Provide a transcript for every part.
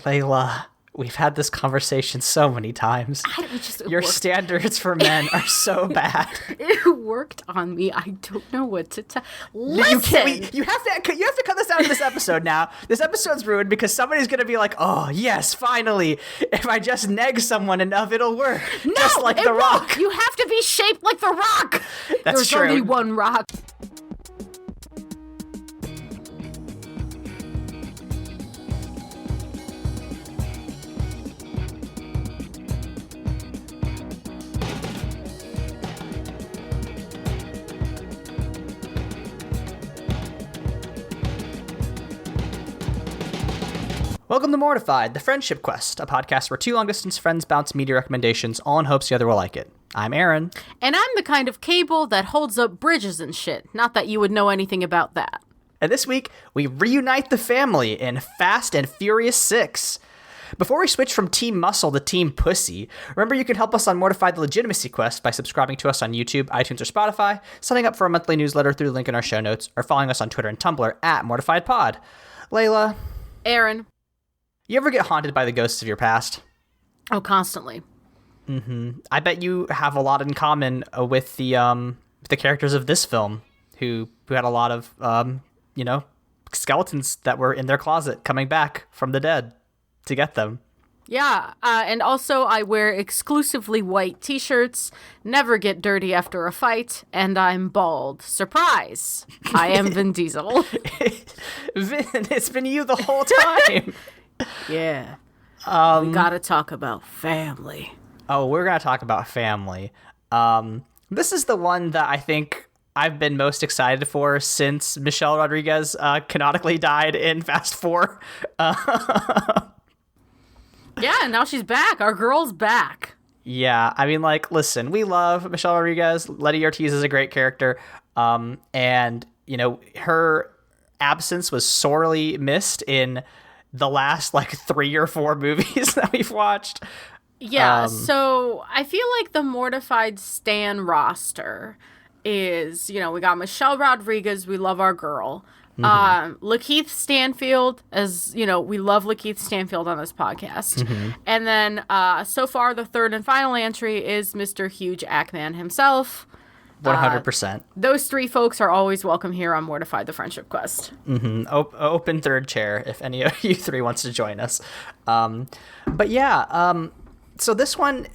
Leyla, we've had this conversation so many times. Your standards for men are so bad. It worked on me. I don't know what to tell. Listen! You have to cut this out of this episode now. This episode's ruined because somebody's going to be like, oh, yes, finally. If I just neg someone enough, it'll work. No, just like The Rock. You have to be shaped like The Rock. That's true. There's only one Rock. Welcome to Mortified, the Friendship Quest, a podcast where two long-distance friends bounce media recommendations, all in hopes the other will like it. I'm Aaron. And I'm the kind of cable that holds up bridges and shit. Not that you would know anything about that. And this week, we reunite the family in Fast and Furious 6. Before we switch from Team Muscle to Team Pussy, remember you can help us on Mortified the Legitimacy Quest by subscribing to us on YouTube, iTunes, or Spotify, signing up for a monthly newsletter through the link in our show notes, or following us on Twitter and Tumblr at MortifiedPod. Leyla. Aaron. You ever get haunted by the ghosts of your past? Oh, constantly. Mm-hmm. I bet you have a lot in common with the characters of this film, who had a lot of skeletons that were in their closet coming back from the dead to get them. Yeah, and also I wear exclusively white t-shirts, never get dirty after a fight, and I'm bald. Surprise! I am Vin Diesel. Vin, it's been you the whole time. Yeah. We gotta talk about family. Oh, we're gonna talk about family. This is the one that I think I've been most excited for since Michelle Rodriguez canonically died in Fast 4. Yeah, and now she's back. Our girl's back. Yeah, I mean, like, listen, we love Michelle Rodriguez. Letty Ortiz is a great character. And, you know, her absence was sorely missed in the last, 3 or 4 movies that we've watched. Yeah, so I feel like the Mortified Stan roster is, we got Michelle Rodriguez, we love our girl. Mm-hmm. Lakeith Stanfield, as we love Lakeith Stanfield on this podcast. Mm-hmm. And then so far the third and final entry is Mr. Hugh Jackman himself. 100%. Those three folks are always welcome here on Mortified the Friendship Quest. Mm-hmm. Open third chair if any of you three wants to join us. But yeah, so this one,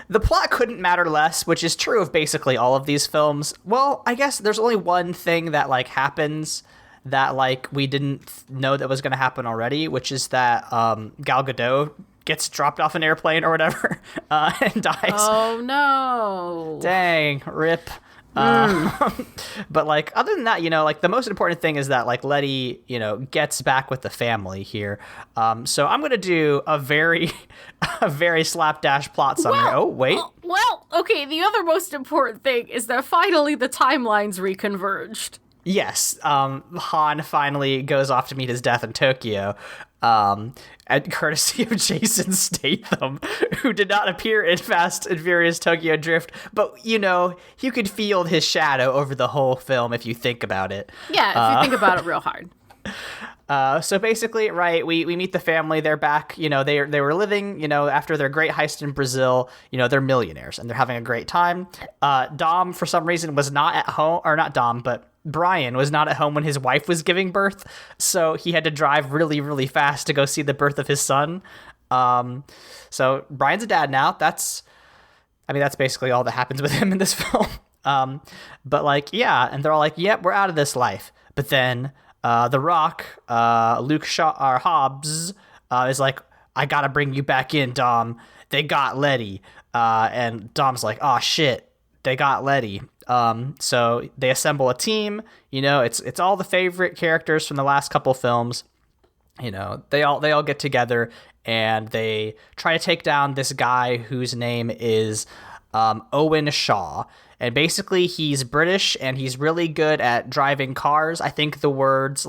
the plot couldn't matter less, which is true of basically all of these films. Well, I guess there's only one thing that happens that we didn't know that was going to happen already, which is that Gal Gadot gets dropped off an airplane or whatever and dies. Oh no! Dang, rip. But other than that, the most important thing is that Letty, gets back with the family here. So I'm gonna do a very slapdash plot summary. Well, okay. The other most important thing is that finally the timelines reconverged. Yes, Han finally goes off to meet his death in Tokyo, courtesy of Jason Statham, who did not appear in Fast and Furious Tokyo Drift, but, you could feel his shadow over the whole film if you think about it. Yeah, if you think about it real hard. So basically, right, we meet the family. They're back. They were living, after their great heist in Brazil. They're millionaires and they're having a great time. Dom, for some reason, was not at home, or not Dom, but Brian was not at home when his wife was giving birth. So he had to drive really, really fast to go see the birth of his son. So Brian's a dad now. That's basically all that happens with him in this film. But yeah, and they're all like, yep, we're out of this life. But then The Rock, Luke Hobbs, is like, I gotta bring you back in, Dom. They got Letty. And Dom's like, oh shit, they got Letty. So they assemble a team. It's all the favorite characters from the last couple films. They all get together and they try to take down this guy whose name is Owen Shaw. And basically he's British and he's really good at driving cars. I think the words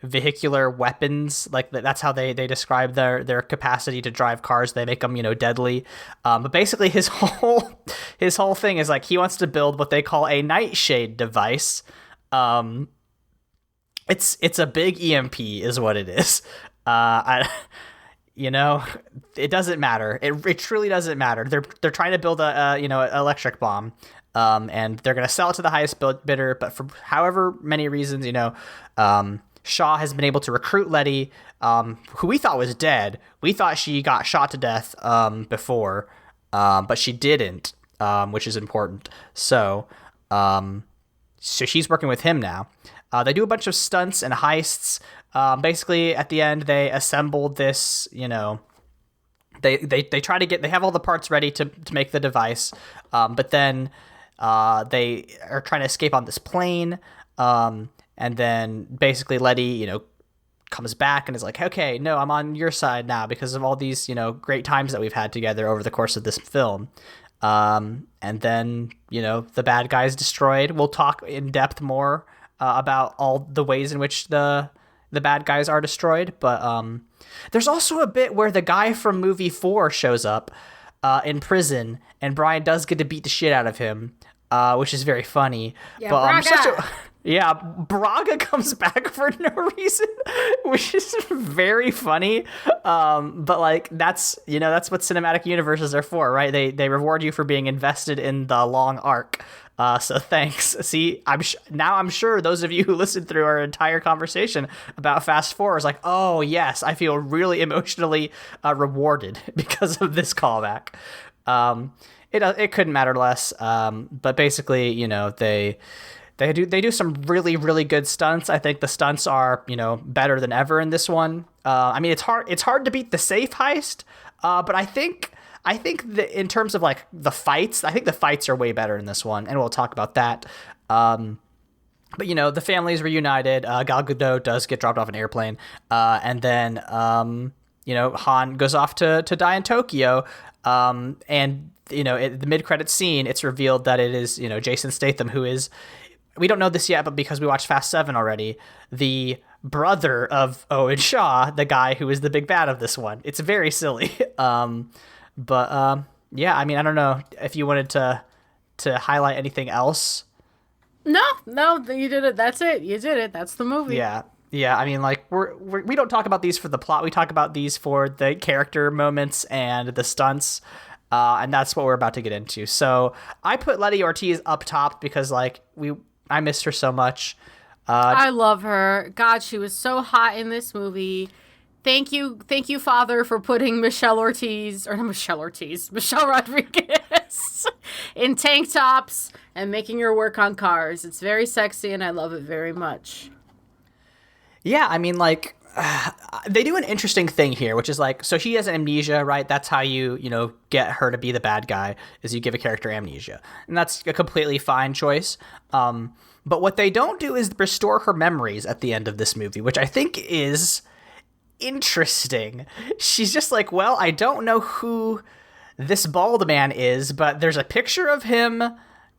vehicular weapons, that's how they describe their capacity to drive cars. They make them, deadly. But basically his whole thing is he wants to build what they call a nightshade device. It's a big EMP is what it is. I, you know, it doesn't matter. It truly doesn't matter. They're trying to build an electric bomb, and they're gonna sell it to the highest bidder. But for however many reasons, Shaw has been able to recruit Letty, who we thought was dead. We thought she got shot to death before, but she didn't, which is important. So she's working with him now. They do a bunch of stunts and heists. Basically, at the end, they assembled this, they try to they have all the parts ready to make the device, but then they are trying to escape on this plane, and then basically Letty, comes back and is like, okay, no, I'm on your side now because of all these, great times that we've had together over the course of this film. And then, the bad guy's destroyed. We'll talk in depth more about all the ways in which the bad guys are destroyed. But there's also a bit where the guy from movie 4 shows up in prison, and Brian does get to beat the shit out of him, which is very funny. Yeah, but yeah, Braga comes back for no reason, which is very funny. But like that's what cinematic universes are for, right? They reward you for being invested in the long arc. So thanks. See, I'm sure those of you who listened through our entire conversation about Fast 4 is like, oh yes, I feel really emotionally rewarded because of this callback. It couldn't matter less. But basically, they do some really, really good stunts. I think the stunts are, better than ever in this one. I mean, it's hard to beat the safe heist, but I think that in terms of like the fights, I think the fights are way better in this one, and we'll talk about that. But the families reunited. Gal Gadot does get dropped off an airplane, and then Han goes off to die in Tokyo, and the mid-credits scene, it's revealed that it is Jason Statham, who is, we don't know this yet, but because we watched Fast 7 already, the brother of Owen Shaw, the guy who is the big bad of this one. It's very silly. Yeah, I mean, I don't know if you wanted to highlight anything else. No, you did it. That's it. You did it. That's the movie. Yeah. I mean, like we don't talk about these for the plot. We talk about these for the character moments and the stunts. And that's what we're about to get into. So I put Letty Ortiz up top because I missed her so much. I love her. God, she was so hot in this movie. Thank you, Father, for putting Michelle Rodriguez in tank tops and making her work on cars. It's very sexy, and I love it very much. Yeah, I mean, they do an interesting thing here, which is so she has amnesia, right? That's how you get her to be the bad guy, is you give a character amnesia. And that's a completely fine choice. But what they don't do is restore her memories at the end of this movie, which I think is interesting. She's just well, I don't know who this bald man is, but there's a picture of him,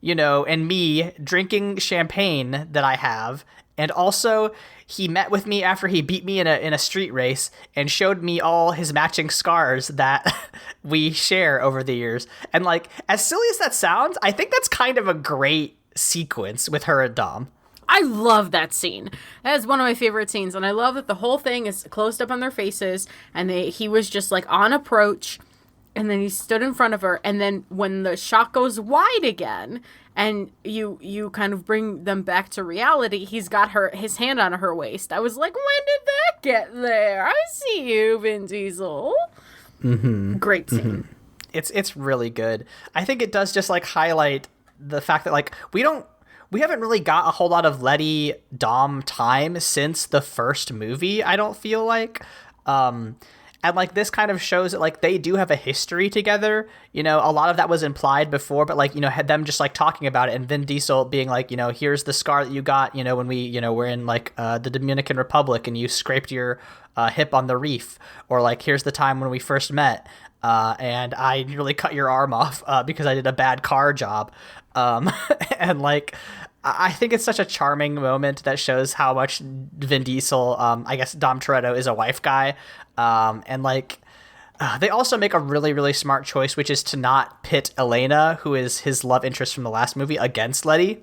and me drinking champagne that I have. And also, he met with me after he beat me in a street race and showed me all his matching scars that we share over the years. And as silly as that sounds, I think that's kind of a great sequence with her and Dom. I love that scene. That is one of my favorite scenes. And I love that the whole thing is closed up on their faces. And he was just on approach. And then he stood in front of her. And then when the shot goes wide again, and you kind of bring them back to reality, he's got his hand on her waist. I was like, when did that get there? I see you, Vin Diesel. Mm-hmm. Great scene. Mm-hmm. It's really good. I think it does just highlight the fact that we haven't really got a whole lot of Letty Dom time since the first movie, I don't feel like. And this kind of shows that they do have a history together. A lot of that was implied before, but had them just talking about it, and Vin Diesel being here's the scar that you got, when we, were in the Dominican Republic and you scraped your hip on the reef, or here's the time when we first met, and I nearly cut your arm off because I did a bad car job. And I think it's such a charming moment that shows how much Vin Diesel, I guess Dom Toretto, is a wife guy. They also make a really, really smart choice, which is to not pit Elena, who is his love interest from the last movie, against Letty.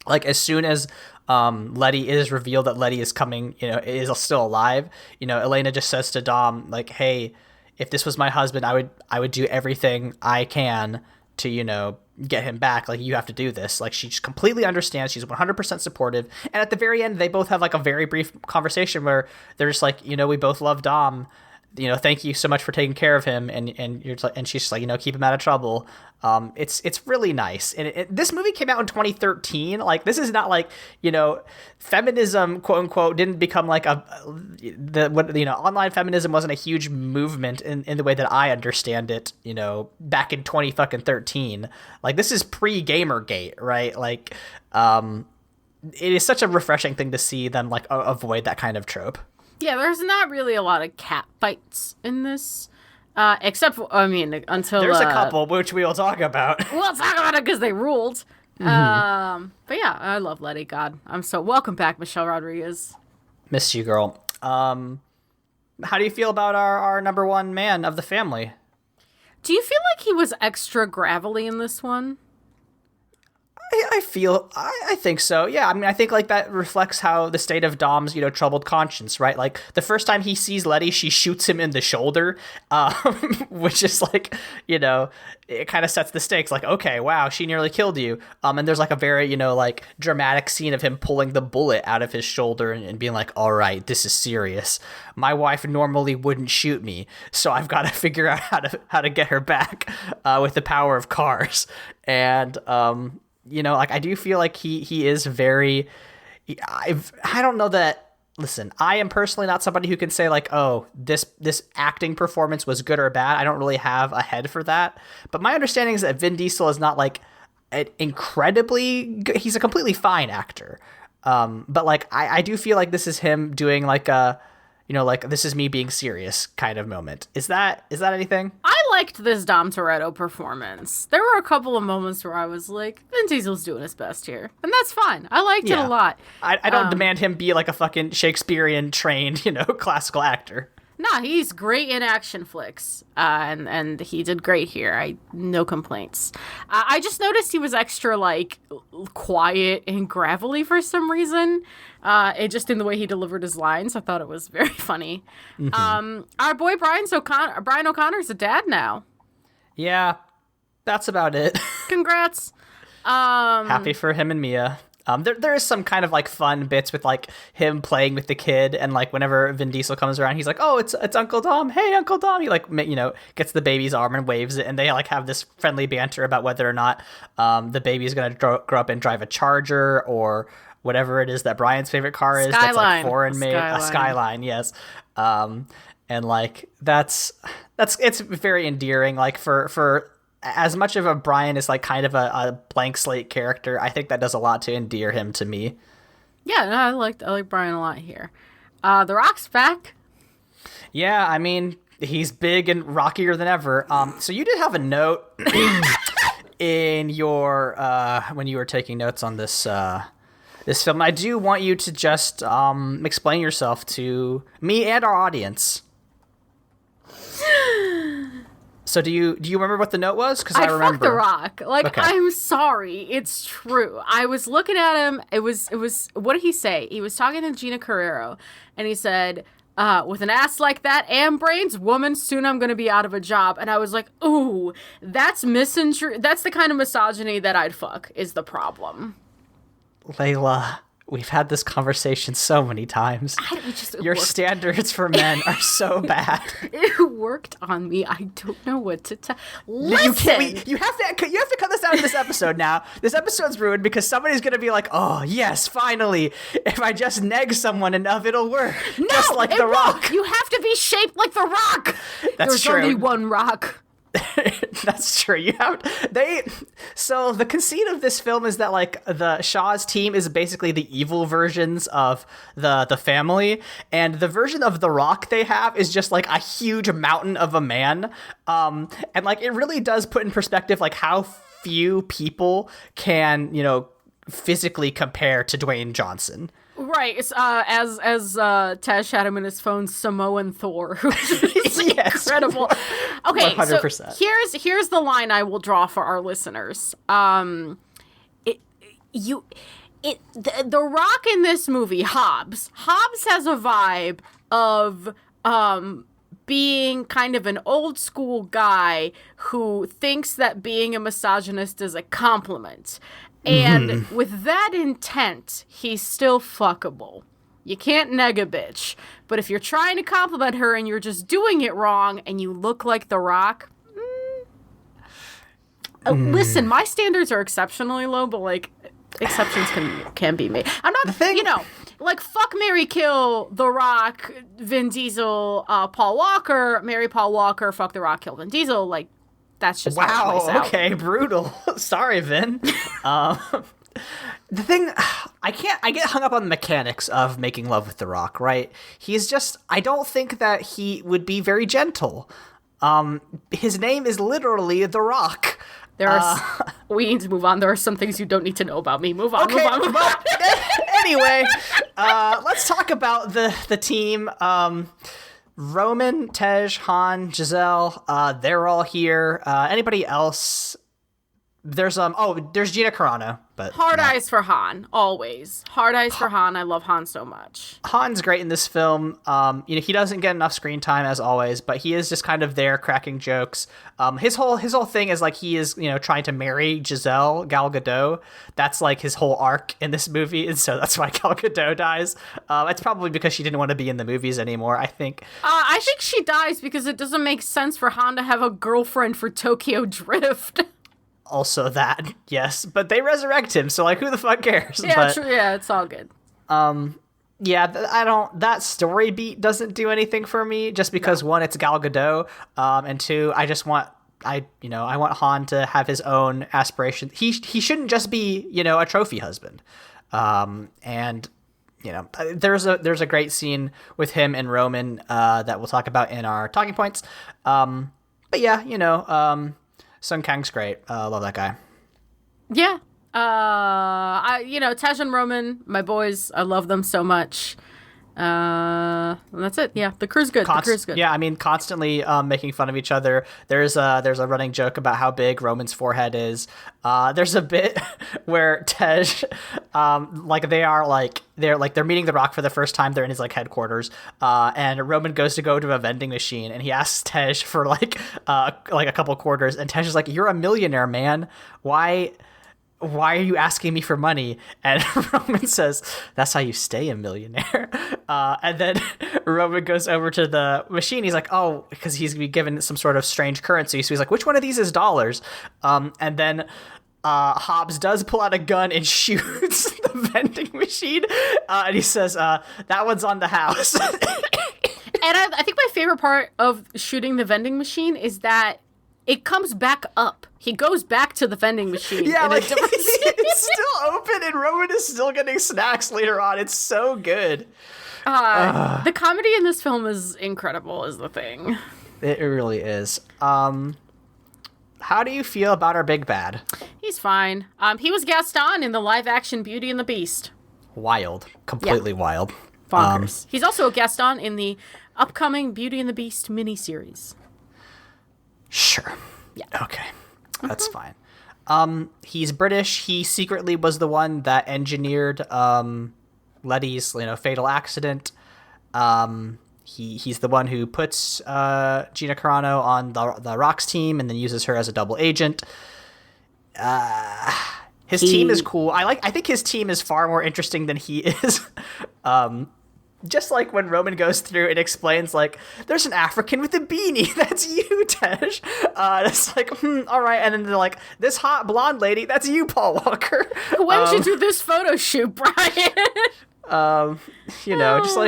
Like as soon as Letty is revealed that Letty is coming, is still alive, Elena just says to Dom, like, hey, if this was my husband, I would do everything I can to, get him back. Like, you have to do this. Like, she just completely understands. She's 100% supportive. And at the very end, they both have like a very brief conversation where they're just like, we both love Dom. Thank you so much for taking care of him. And you're like, and she's just like, keep him out of trouble. It's really nice. And this movie came out in 2013. Like, this is not like, feminism, quote unquote, didn't become like online feminism wasn't a huge movement in the way that I understand it, back in 2013. Like, this is pre-Gamergate, right? Like, it is such a refreshing thing to see them like avoid that kind of trope. Yeah, there's not really a lot of cat fights in this, except until there's a couple which we will talk about. We'll talk about it because they ruled. Mm-hmm. But yeah, I love Letty. God, welcome back, Michelle Rodriguez. Missed you, girl. How do you feel about our number one man of the family? Do you feel like he was extra gravelly in this one? I think so. Yeah. I mean, I think like that reflects how the state of Dom's, troubled conscience, right? Like the first time he sees Letty, she shoots him in the shoulder, which is like, it kind of sets the stakes. Like, okay, wow, she nearly killed you. And there's like a very, like dramatic scene of him pulling the bullet out of his shoulder and being like, all right, this is serious. My wife normally wouldn't shoot me, so I've got to figure out how to get her back with the power of cars. And, like I do feel like he is very, I don't know that, listen, I am personally not somebody who can say like, oh, this acting performance was good or bad. I don't really have a head for that. But my understanding is that Vin Diesel is not like an incredibly good, he's a completely fine actor. But like, I do feel like this is him doing like a, like this is me being serious kind of moment. Is that anything? I liked this Dom Toretto performance. There were a couple of moments where I was like, Vin Diesel's doing his best here. And that's fine. I liked it a lot. I don't demand him be like a fucking Shakespearean trained, classical actor. Nah, he's great in action flicks, and he did great here. No complaints. I just noticed he was extra like quiet and gravelly for some reason. It just in the way he delivered his lines, I thought it was very funny. Mm-hmm. Our boy Brian O'Connor's a dad now. Yeah, that's about it. Congrats. Happy for him and Mia. There is some kind of like fun bits with like him playing with the kid, and like whenever Vin Diesel comes around, he's like, "Oh, it's Uncle Dom. Hey, Uncle Dom." He like gets the baby's arm and waves it, and they like have this friendly banter about whether or not the baby is gonna grow up and drive a Charger or whatever it is that Brian's favorite car is. Skyline. That's like foreign made, Skyline. a Skyline, yes. And like it's very endearing. Like for as much of a Brian is like kind of a blank slate character, I think that does a lot to endear him to me. Yeah, no, I like Brian a lot here. The Rock's back. Yeah, I mean, he's big and rockier than ever. So you did have a note in your when you were taking notes on this this film. I do want you to just explain yourself to me and our audience. So do you remember what the note was? Because I remember. Fuck The Rock. Like, okay. I'm sorry. It's true. I was looking at him. It was. What did he say? He was talking to Gina Carrero, and he said, with an ass like that and brains, woman, soon I'm going to be out of a job. And I was like, ooh, that's That's the kind of misogyny that I'd fuck is the problem. Leyla, we've had this conversation so many times. Your standards for men are so bad. It worked on me. I don't know what to tell. Listen, you have to cut this out of this episode now. This episode's ruined because somebody's gonna be like, "Oh yes, finally! If I just neg someone enough, it'll work." No, just like The Rock. You have to be shaped like The Rock. That's true. There's only one Rock. That's true. So the conceit of this film is that like the Shaw's team is basically the evil versions of the family, and the version of The Rock they have is just like a huge mountain of a man. And like it really does put in perspective like how few people can, physically compare to Dwayne Johnson. Right. It's, as Tash had him in his phone, Samoan Thor. It's yes. Incredible. Okay, 100%. So here's the line I will draw for our listeners. The Rock in this movie, Hobbs has a vibe of being kind of an old school guy who thinks that being a misogynist is a compliment. And with that intent, he's still fuckable. You can't neg a bitch. But if you're trying to compliment her and you're just doing it wrong and you look like The Rock... listen, my standards are exceptionally low, but, like, exceptions can be made. I'm not... like, fuck, marry, kill The Rock, Vin Diesel, Paul Walker, marry Paul Walker, fuck The Rock, kill Vin Diesel. Like, that's just how it plays out. Okay, brutal. Sorry, Vin. The thing, I get hung up on the mechanics of making love with The Rock, right? He's just, I don't think that he would be very gentle. His name is literally The Rock. We need to move on. There are some things you don't need to know about me. Move on. Anyway, let's talk about the team. Roman, Tej, Han, Giselle, they're all here. Anybody else? There's Gina Carano, but hard eyes for Han, always. Hard eyes for Han. I love Han so much. Han's great in this film. He doesn't get enough screen time as always, but he is just kind of there cracking jokes. His whole thing is like he is, trying to marry Giselle, Gal Gadot. That's like his whole arc in this movie, and so that's why Gal Gadot dies. It's probably because she didn't want to be in the movies anymore, I think. I think she dies because it doesn't make sense for Han to have a girlfriend for Tokyo Drift. Also that, yes, but they resurrect him, so like who the fuck cares? Yeah, true. Yeah, it's all good. That story beat doesn't do anything for me, just because one, it's Gal Gadot, and two, I want Han to have his own aspirations. He shouldn't just be, a trophy husband. And there's a great scene with him and Roman that we'll talk about in our talking points. But yeah, Sun Kang's great. Love that guy. Yeah. Tej and Roman, my boys, I love them so much. And that's it. Yeah, the crew's good. Yeah, I mean, constantly making fun of each other. There's a running joke about how big Roman's forehead is. There's a bit where Tej, they're meeting The Rock for the first time. They're in his headquarters, and Roman goes to a vending machine, and he asks Tej for a couple quarters, and Tej is like, "You're a millionaire, man. Why are you asking me for money?" And Roman says, "That's how you stay a millionaire." And then Roman goes over to the machine. He's like, "Oh," because he's given some sort of strange currency. So he's like, "Which one of these is dollars?" And then Hobbs does pull out a gun and shoots the vending machine. And he says, "That one's on the house." And I think my favorite part of shooting the vending machine is that it comes back up. He goes back to the vending machine. Yeah, it's still open and Roman is still getting snacks later on. It's so good. The comedy in this film is incredible, is the thing. It really is. How do you feel about our big bad? He's fine. He was Gaston in the live-action Beauty and the Beast. Wild. Completely wild. Bonkers. He's also a Gaston in the upcoming Beauty and the Beast miniseries. Sure. Yeah. Okay. That's fine. He's British. He secretly was the one that engineered Letty's, fatal accident. He's the one who puts Gina Carano on the Rock's team and then uses her as a double agent. His team is cool. I think his team is far more interesting than he is. Just like when Roman goes through and explains, there's an African with a beanie. That's you, Tej. It's like, all right. And then they're like, this hot blonde lady, that's you, Paul Walker. When did you do this photo shoot, Brian? Just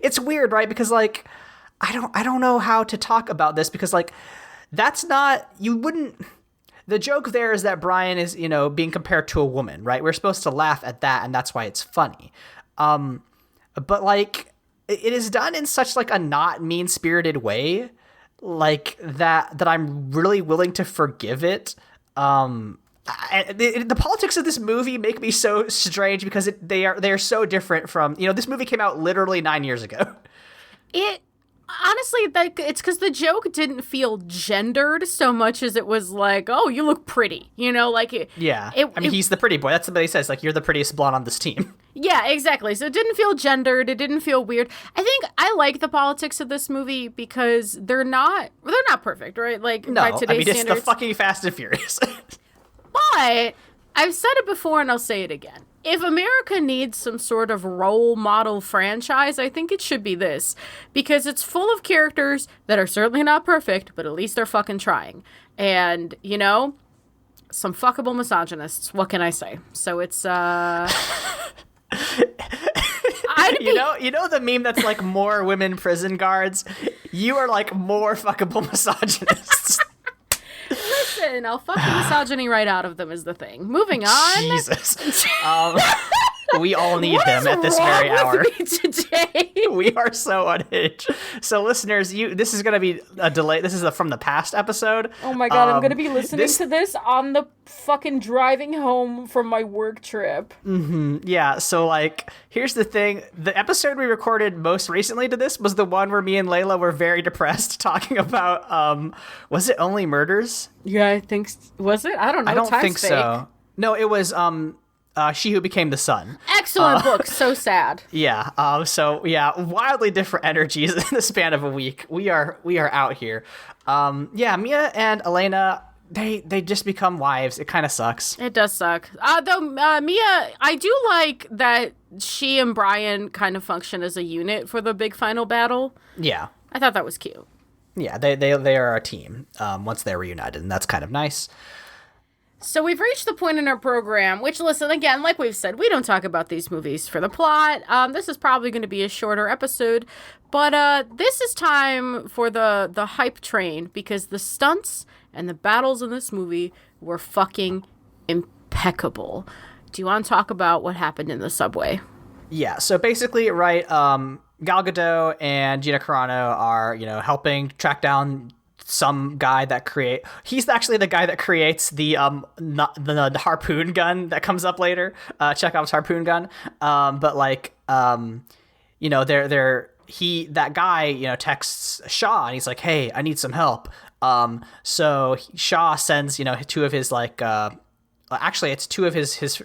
it's weird, right? Because I don't know how to talk about this because that's not, you wouldn't. The joke there is that Brian is, being compared to a woman, right? We're supposed to laugh at that, and that's why it's funny. But it is done in such a not mean-spirited way, that I'm really willing to forgive it. The politics of this movie make me so strange because they are so different from, this movie came out literally 9 years ago. I honestly, it's because the joke didn't feel gendered so much as it was like, oh, you look pretty, like he's the pretty boy. That's what he says. Like, you're the prettiest blonde on this team. Yeah, exactly. So it didn't feel gendered. It didn't feel weird. I think I like the politics of this movie because they're not perfect, right? Like, no, by today's it's standards. the fucking Fast and Furious. But I've said it before and I'll say it again. If America needs some sort of role model franchise, I think it should be this. Because it's full of characters that are certainly not perfect, but at least they're fucking trying. And, some fuckable misogynists. What can I say? So it's, You know the meme that's like more women prison guards? You are like more fuckable misogynists. Listen, I'll fuck the misogyny right out of them is the thing. Moving on. Jesus. We all need him at this very hour. Today? We are so unhinged. So, listeners, this is going to be a delay. This is from the past episode. Oh my god, I'm going to be listening to this on the fucking driving home from my work trip. Mm-hmm. Yeah, so, here's the thing. The episode we recorded most recently to this was the one where me and Leyla were very depressed talking about, was it Only Murders? Yeah, I think, was it? I don't know. I don't think so. No, it was, She Who Became the Sun. Excellent book. So sad. Yeah. Wildly different energies in the span of a week. We are out here. Mia and Elena, they just become wives. It kind of sucks. It does suck. Though Mia, I do like that she and Brian kind of function as a unit for the big final battle. Yeah. I thought that was cute. Yeah, they are a team once they're reunited, and that's kind of nice. So we've reached the point in our program, which, listen, again, like we've said, we don't talk about these movies for the plot. This is probably going to be a shorter episode, but this is time for the hype train, because the stunts and the battles in this movie were fucking impeccable. Do you want to talk about what happened in the subway? Yeah, so basically, right, Gal Gadot and Gina Carano are, helping track down some guy that he's actually the guy that creates the harpoon gun that comes up later, Chekhov's harpoon gun. That guy, texts Shaw and he's like, hey, I need some help. So Shaw sends, two of his actually it's two of his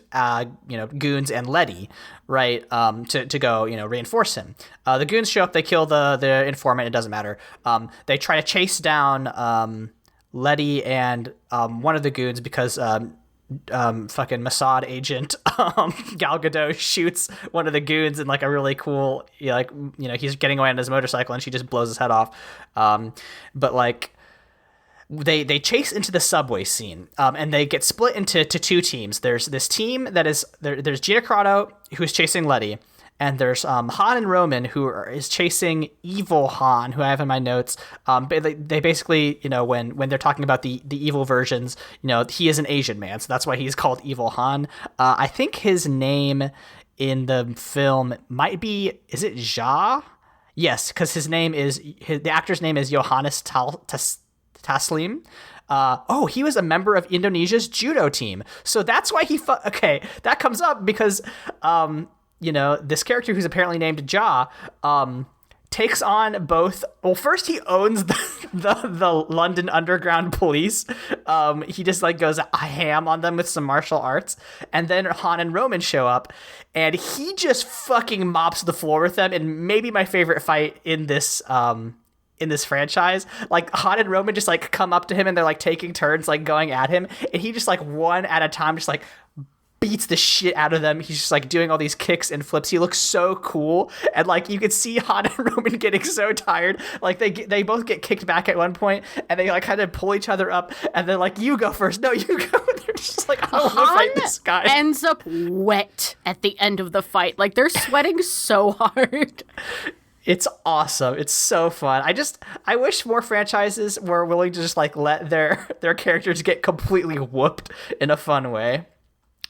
goons and Letty, right, to go, reinforce him. The goons show up, they kill the informant, it doesn't matter. They try to chase down Letty and one of the goons because fucking Mossad agent Gal Gadot shoots one of the goons in a really cool, he's getting away on his motorcycle and she just blows his head off. They chase into the subway scene, and they get split into two teams. There's this team that is there's Gina Carano, who is chasing Letty, and there's Han and Roman, who is chasing evil Han, who I have in my notes. They basically, when they're talking about the evil versions, he is an Asian man, so that's why he's called Evil Han. I think his name in the film might be, is it Ja? Yes, because the actor's name is Johannes Taslim. He was a member of Indonesia's judo team. So that's why that comes up because, this character who's apparently named Ja, takes on both. Well, first he owns the London Underground Police. He just goes ham on them with some martial arts, and then Han and Roman show up, and he just fucking mops the floor with them. And maybe my favorite fight in this franchise, Han and Roman just come up to him and they're taking turns going at him, and he just one at a time just beats the shit out of them. He's just doing all these kicks and flips. He looks so cool, and you can see Han and Roman getting so tired. They both get kicked back at one point, and they kind of pull each other up, and they're you go first. No, you go. They're just I don't want to fight this guy. Ends up wet at the end of the fight. They're sweating so hard. It's awesome. It's so fun. I wish more franchises were willing to just let their characters get completely whooped in a fun way.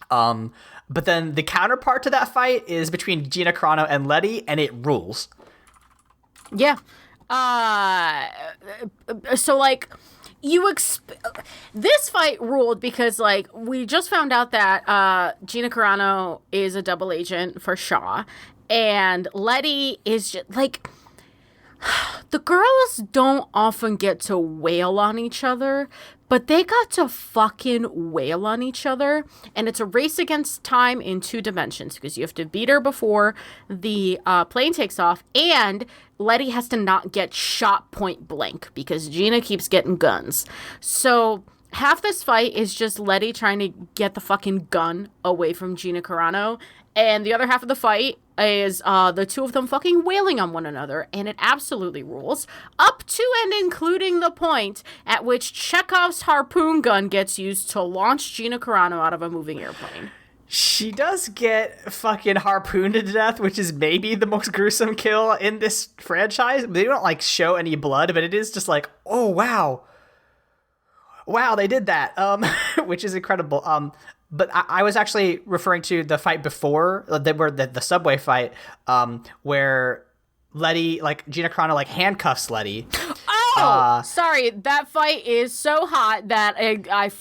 But then the counterpart to that fight is between Gina Carano and Letty, and it rules. Yeah. This fight ruled because we just found out that Gina Carano is a double agent for Shaw. And Letty is just The girls don't often get to wail on each other, but they got to fucking wail on each other. And it's a race against time in 2 dimensions because you have to beat her before the plane takes off. And Letty has to not get shot point blank because Gina keeps getting guns. So half this fight is just Letty trying to get the fucking gun away from Gina Carano. And the other half of the fight is the 2 of them fucking wailing on one another, and it absolutely rules. Up to and including the point at which Chekhov's harpoon gun gets used to launch Gina Carano out of a moving airplane. She does get fucking harpooned to death, which is maybe the most gruesome kill in this franchise. They don't, like, show any blood, but it is just like, oh, wow. Wow, they did that, which is incredible. But I was actually referring to the fight before, the subway fight, where Letty, like, Gina Carano, like, handcuffs Letty. Oh, sorry. That fight is so hot that I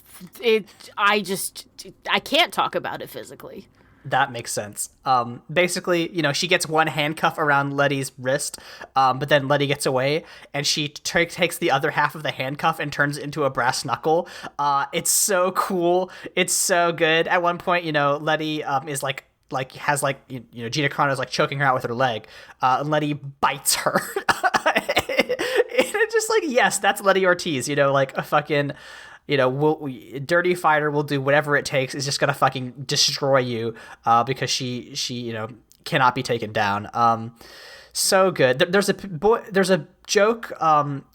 can't talk about it physically. That makes sense. Basically, you know, she gets one handcuff around Letty's wrist, but then Letty gets away, and she takes the other half of the handcuff and turns it into a brass knuckle. It's so cool. It's so good. At one point, you know, Letty is like Gina Carano's like choking her out with her leg, and Letty bites her. And it's just like, yes, that's Letty Ortiz. You know, like a fucking. You know, Dirty Fighter will do whatever it takes. Is just gonna fucking destroy you, because she you know cannot be taken down. So good. There's a joke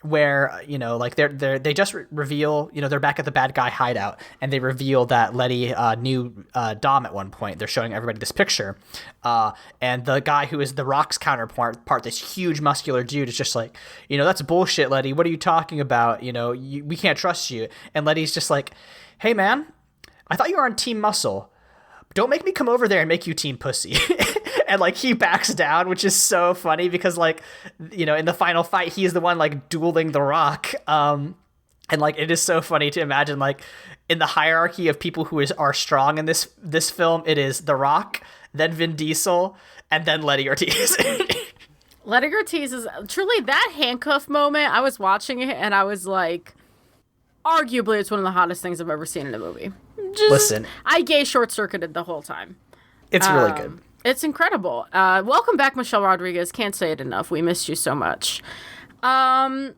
where, you know, like they just reveal, you know, they're back at the bad guy hideout, and they reveal that Letty knew Dom at one point. They're showing everybody this picture, and the guy who is the Rock's counterpart, this huge muscular dude, is just like, you know, that's bullshit, Letty. What are you talking about? You know, we can't trust you. And Letty's just like, hey man, I thought you were on Team Muscle. Don't make me come over there and make you Team Pussy. And, like, he backs down, which is so funny because, like, you know, in the final fight, he's the one, like, dueling The Rock. And, like, it is so funny to imagine, like, in the hierarchy of people who are strong in this film, it is The Rock, then Vin Diesel, and then Letty Ortiz. Letty Ortiz is truly that handcuff moment. I was watching it, and I was like, arguably, it's one of the hottest things I've ever seen in a movie. Listen. I gay short-circuited the whole time. It's really good. It's incredible. Welcome back, Michelle Rodriguez. Can't say it enough. We missed you so much. Michelle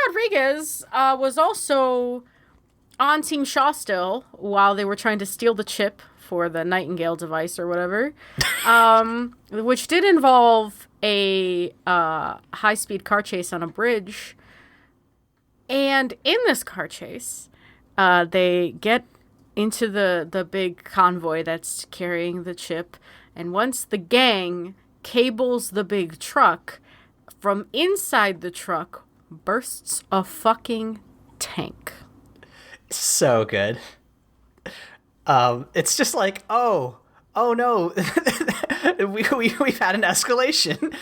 Rodriguez was also on Team Shaw still while they were trying to steal the chip for the Nightingale device or whatever, which did involve a high-speed car chase on a bridge. And in this car chase, they get into the big convoy that's carrying the chip. And once the gang cables the big truck, from inside the truck bursts a fucking tank. So good. It's just like, oh no, we've had an escalation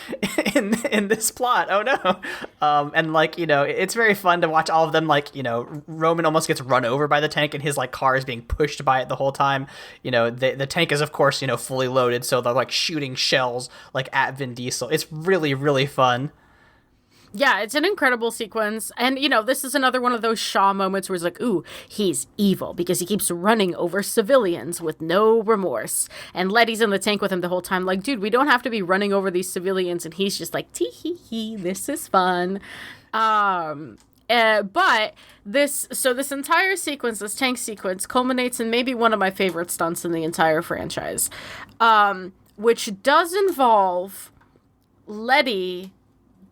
in this plot. Oh no. And, like, you know, it's very fun to watch all of them, like, you know, Roman almost gets run over by the tank and his, like, car is being pushed by it the whole time. You know, the tank is, of course, you know, fully loaded, so they're, like, shooting shells, like, at Vin Diesel. It's really, really fun. Yeah, it's an incredible sequence. And, you know, this is another one of those Shaw moments where it's like, ooh, he's evil because he keeps running over civilians with no remorse. And Letty's in the tank with him the whole time. Like, dude, we don't have to be running over these civilians. And he's just like, tee-hee-hee, this is fun. But this entire sequence, this tank sequence, culminates in maybe one of my favorite stunts in the entire franchise, which does involve Letty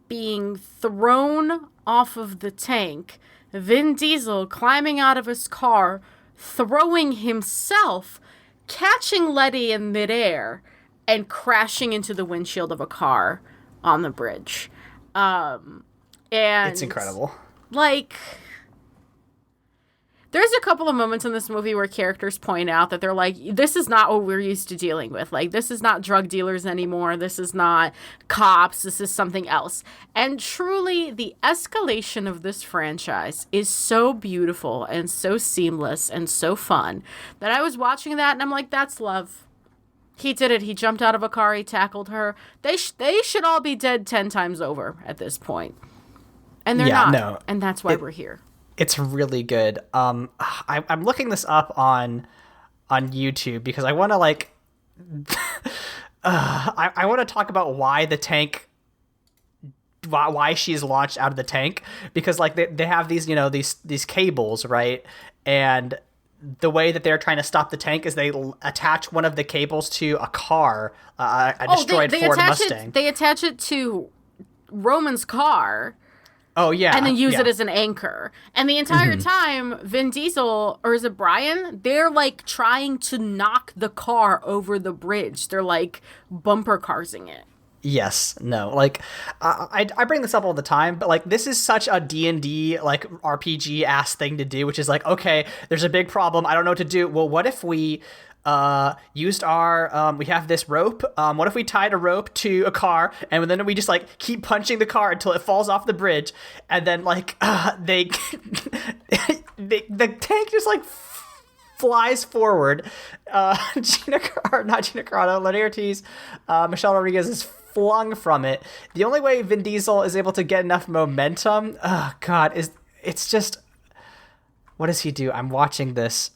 being thrown off of the tank, Vin Diesel climbing out of his car, throwing himself, catching Letty in midair, and crashing into the windshield of a car on the bridge. And it's incredible. Like, there's a couple of moments in this movie where characters point out that they're like, this is not what we're used to dealing with. Like, this is not drug dealers anymore. This is not cops. This is something else. And truly, the escalation of this franchise is so beautiful and so seamless and so fun that I was watching that and I'm like, that's love. He did it. He jumped out of a car. He tackled her. They should all be dead 10 times over at this point. And they're not. No, and that's why we're here. It's really good. I'm looking this up on YouTube because I want to like I want to talk about why the tank, why she's launched out of the tank, because like they have these, you know, these cables, right? And the way that they're trying to stop the tank is they attach one of the cables to a car, a destroyed Ford Mustang. They attach it to Roman's car. Oh, yeah. And then use it as an anchor. And the entire time, Vin Diesel, or is it Brian? They're, like, trying to knock the car over the bridge. They're, like, bumper carsing it. Yes. No. Like, I bring this up all the time, but, like, this is such a D&D, like, RPG-ass thing to do, which is like, okay, there's a big problem. I don't know what to do. Well, what if we used our we have this rope, what if we tied a rope to a car and then we just like keep punching the car until it falls off the bridge, and then like the tank just like flies forward. Gina Carano, Lenny Ortiz, Michelle Rodriguez is flung from it. The only way Vin Diesel is able to get enough momentum, it's just, what does he do? I'm watching this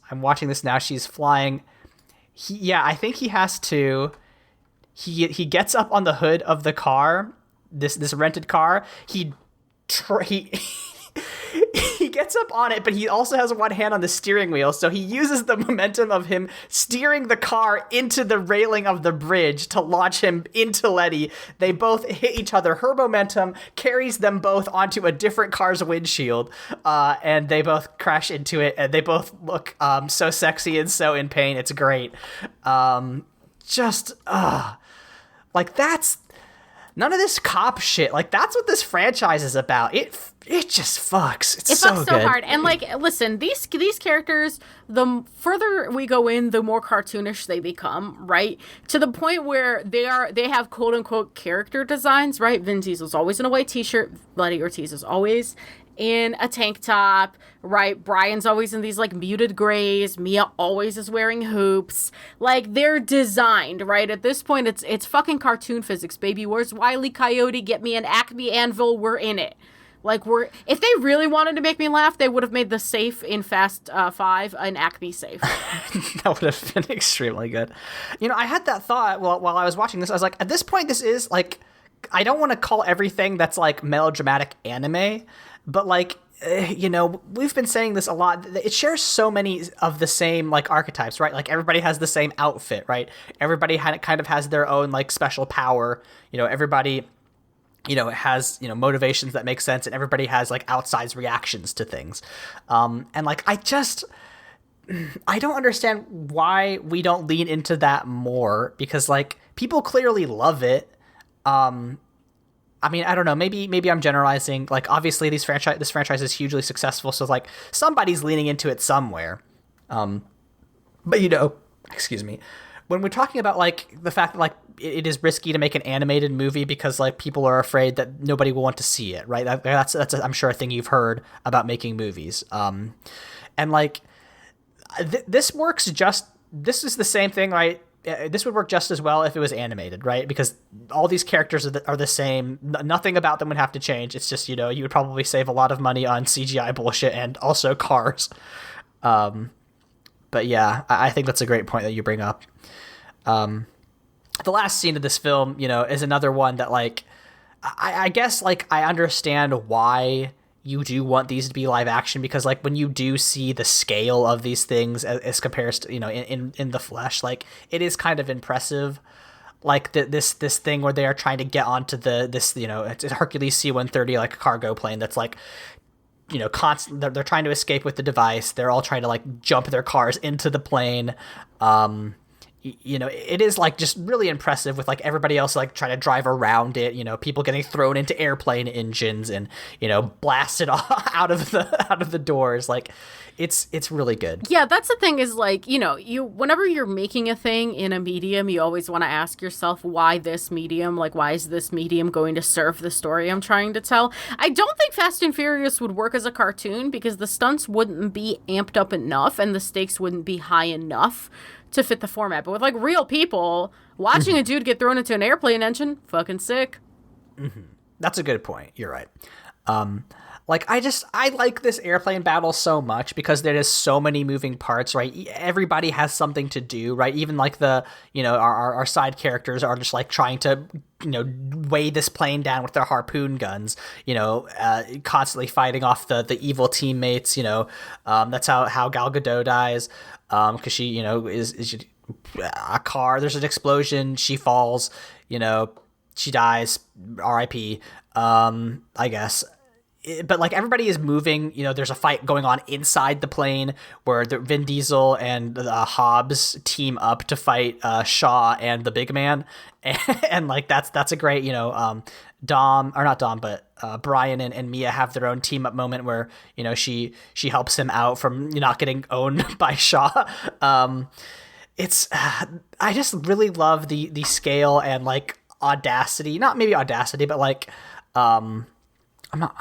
now. She's flying. I think he has to. He gets up on the hood of the car, this rented car. He gets up on it, but he also has one hand on the steering wheel, so he uses the momentum of him steering the car into the railing of the bridge to launch him into Letty. They both hit each other. Her momentum carries them both onto a different car's windshield, and they both crash into it, and they both look so sexy and so in pain. It's great. Like, that's none of this cop shit. Like, that's what this franchise is about. It just fucks. It fucks so hard. And like, listen, these characters, the further we go in, the more cartoonish they become, right? To the point where they have quote unquote character designs, right? Vin Diesel's always in a white t-shirt. Letty Ortiz is always in a tank top, right? Brian's always in these like muted grays. Mia always is wearing hoops. Like, they're designed, right? At this point, it's fucking cartoon physics, baby. Where's Wile E. Coyote? Get me an Acme anvil. We're in it. Like, if they really wanted to make me laugh, they would have made the safe in Fast 5 an Acme safe. That would have been extremely good. You know, I had that thought while I was watching this. I was like, at this point, this is like, I don't want to call everything that's like melodramatic anime, but like, you know, we've been saying this a lot. It shares so many of the same like archetypes, right? Like, everybody has the same outfit, right? Everybody kind of has their own like special power. You know, everybody, you know, has, you know, motivations that make sense, and everybody has like outsized reactions to things. And like, I don't understand why we don't lean into that more, because like, people clearly love it. I mean, I don't know, maybe I'm generalizing. Like, obviously this franchise is hugely successful, so like, somebody's leaning into it somewhere. But you know, excuse me, when we're talking about like the fact that like it is risky to make an animated movie because like people are afraid that nobody will want to see it, right? That's I'm sure a thing you've heard about making movies. And like this is the same thing, right? This would work just as well if it was animated, right? Because all these characters are the same. Nothing about them would have to change. It's just, you know, you would probably save a lot of money on CGI bullshit and also cars. But yeah, I think that's a great point that you bring up. The last scene of this film, you know, is another one that like, I guess like I understand why you do want these to be live action, because like when you do see the scale of these things as compared to, you know, in the flesh, like it is kind of impressive. Like this thing where they are trying to get onto this, you know, it's a Hercules C-130 like cargo plane that's like, you know, they're trying to escape with the device. They're all trying to like jump their cars into the plane. You know, it is like just really impressive with like everybody else like trying to drive around it, you know, people getting thrown into airplane engines and, you know, blasted out of the doors. Like it's really good. Yeah, that's the thing is like, you know, whenever you're making a thing in a medium, you always want to ask yourself, why this medium? Like, why is this medium going to serve the story I'm trying to tell? I don't think Fast and Furious would work as a cartoon because the stunts wouldn't be amped up enough and the stakes wouldn't be high enough to fit the format. But with like real people, watching a dude get thrown into an airplane engine, fucking sick. That's a good point. You're right. Like, I like this airplane battle so much because there is so many moving parts, right? Everybody has something to do, right? Even like our side characters are just like trying to, weigh this plane down with their harpoon guns, constantly fighting off the evil teammates, that's how Gal Gadot dies. Cause she, is a car, there's an explosion, she falls, she dies, RIP, I guess. But like everybody is moving, there's a fight going on inside the plane where the Vin Diesel and Hobbs team up to fight Shaw and the big man, and like that's a great Brian and Mia have their own team up moment where she helps him out from not getting owned by Shaw. It's I just really love the scale and like audacity, not maybe audacity, but like I'm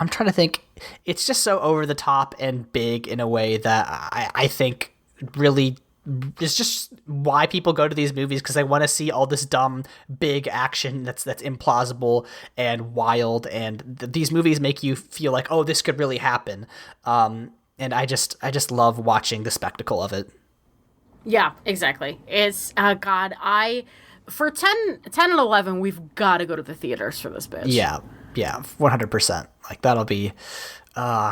trying to think. It's just so over the top and big in a way that I think really is just why people go to these movies, because they want to see all this dumb, big action that's implausible and wild. And these movies make you feel like, oh, this could really happen. And I just love watching the spectacle of it. Yeah, exactly. It's God. For 10 and 11, we've got to go to the theaters for this bitch. Yeah, 100%. Like that'll be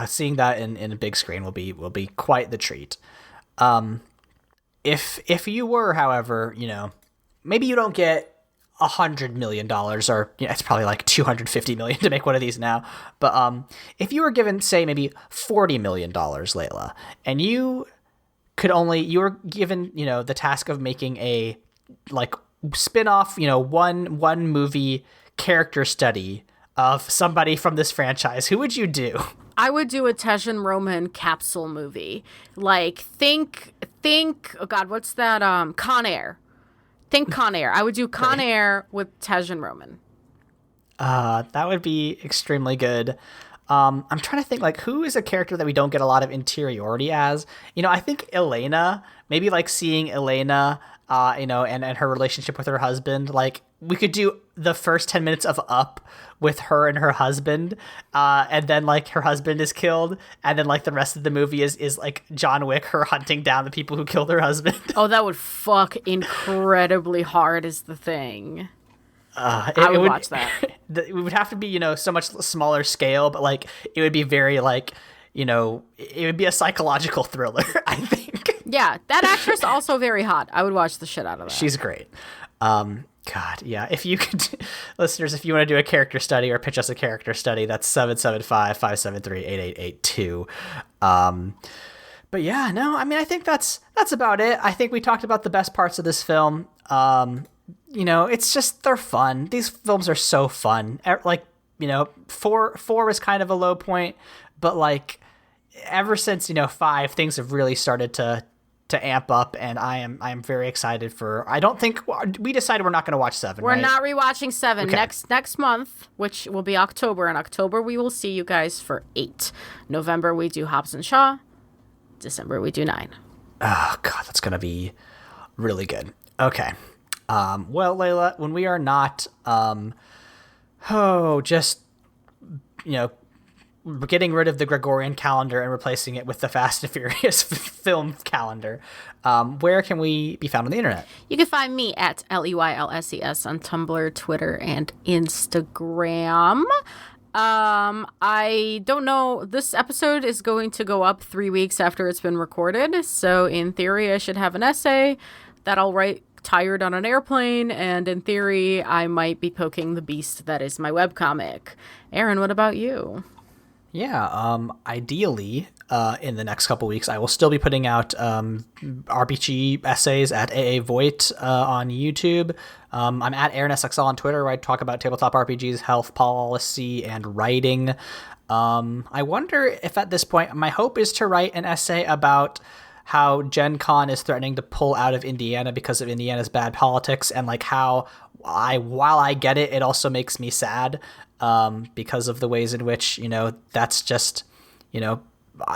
seeing that in a big screen will be quite the treat. If you were, however, maybe you don't get $100 million, or it's probably like $250 million to make one of these now. But if you were given, say, maybe $40 million, Leyla, and you were given, the task of making a like spin-off, one movie character study of somebody from this franchise, who would you do? I would do a Tej and Roman capsule movie. Like, think, oh God, what's that? Con Air. Think Con Air. I would do Con Air with Tej and Roman. That would be extremely good. I'm trying to think, like, who is a character that we don't get a lot of interiority as? I think Elena, maybe like seeing Elena, and her relationship with her husband. Like, we could do the first 10 minutes of Up with her and her husband, and then like her husband is killed, and then like the rest of the movie is like John Wick, her hunting down the people who killed her husband. Oh, that would fuck incredibly hard is the thing. I would watch that. It would have to be, so much smaller scale, but like it would be very like, it would be a psychological thriller, I think. Yeah, that actress also very hot. I would watch the shit out of that. She's great. God, yeah. If you could, listeners, if you want to do a character study or pitch us a character study, that's 775-573-8882. But yeah, no, I mean, I think that's about it. I think we talked about the best parts of this film. It's just, they're fun. These films are so fun. Like, four was kind of a low point, but like ever since, 5, things have really started to amp up, and I am very excited for. I don't think we decided we're not going to watch 7. We're not rewatching 7 next month, which will be October. In October, we will see you guys for 8. November, we do Hobbs and Shaw. December, we do 9. Oh God, that's going to be really good. Okay. Well, Leyla, when we are not, we're getting rid of the Gregorian calendar and replacing it with the Fast and Furious film calendar, where can we be found on the internet? You can find me at LEYLSES on Tumblr, Twitter, and Instagram. I don't know. This episode is going to go up 3 weeks after it's been recorded. So in theory, I should have an essay that I'll write tired on an airplane. And in theory, I might be poking the beast that is my webcomic. Aaron, what about you? Yeah, ideally, in the next couple weeks, I will still be putting out RPG essays at AA Voigt on YouTube. I'm at Aaron SXL on Twitter, where I talk about tabletop RPGs, health policy, and writing. I wonder if at this point, my hope is to write an essay about how Gen Con is threatening to pull out of Indiana because of Indiana's bad politics, and like how while I get it, it also makes me sad because of the ways in which, that's just,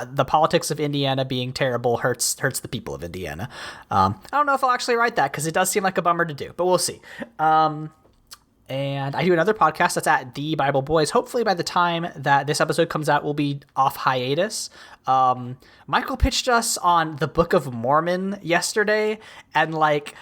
the politics of Indiana being terrible hurts the people of Indiana. I don't know if I'll actually write that because it does seem like a bummer to do, but we'll see. And I do another podcast that's at The Bible Boys. Hopefully by the time that this episode comes out, we'll be off hiatus. Michael pitched us on the Book of Mormon yesterday, and like,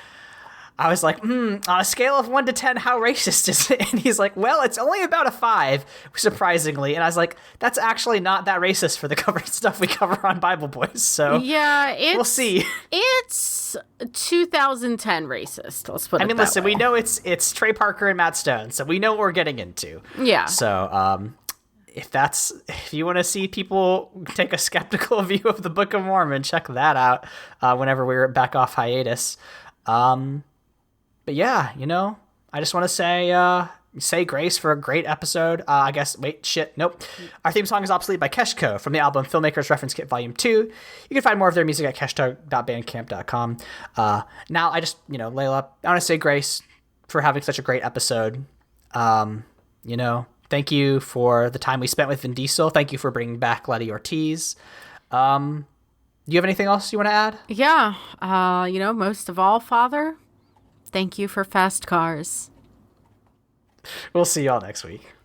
I was like, on a scale of 1 to 10, how racist is it? And he's like, well, it's only about a 5, surprisingly. And I was like, that's actually not that racist for the cover stuff we cover on Bible Boys. So yeah, we'll see. It's 2010 racist. Let's put it that way. I mean, listen, we know it's Trey Parker and Matt Stone, so we know what we're getting into. Yeah. So if you want to see people take a skeptical view of the Book of Mormon, check that out whenever we're back off hiatus. But yeah, I just want to say grace for a great episode. I guess, nope. Our theme song is Obsolete by Keshko from the album Filmmakers Reference Kit Volume 2. You can find more of their music at keshto.bandcamp.com. Now, I just, Leyla, I want to say grace for having such a great episode. Thank you for the time we spent with Vin Diesel. Thank you for bringing back Letty Ortiz. Do you have anything else you want to add? Yeah. Most of all, Father, thank you for fast cars. We'll see y'all next week.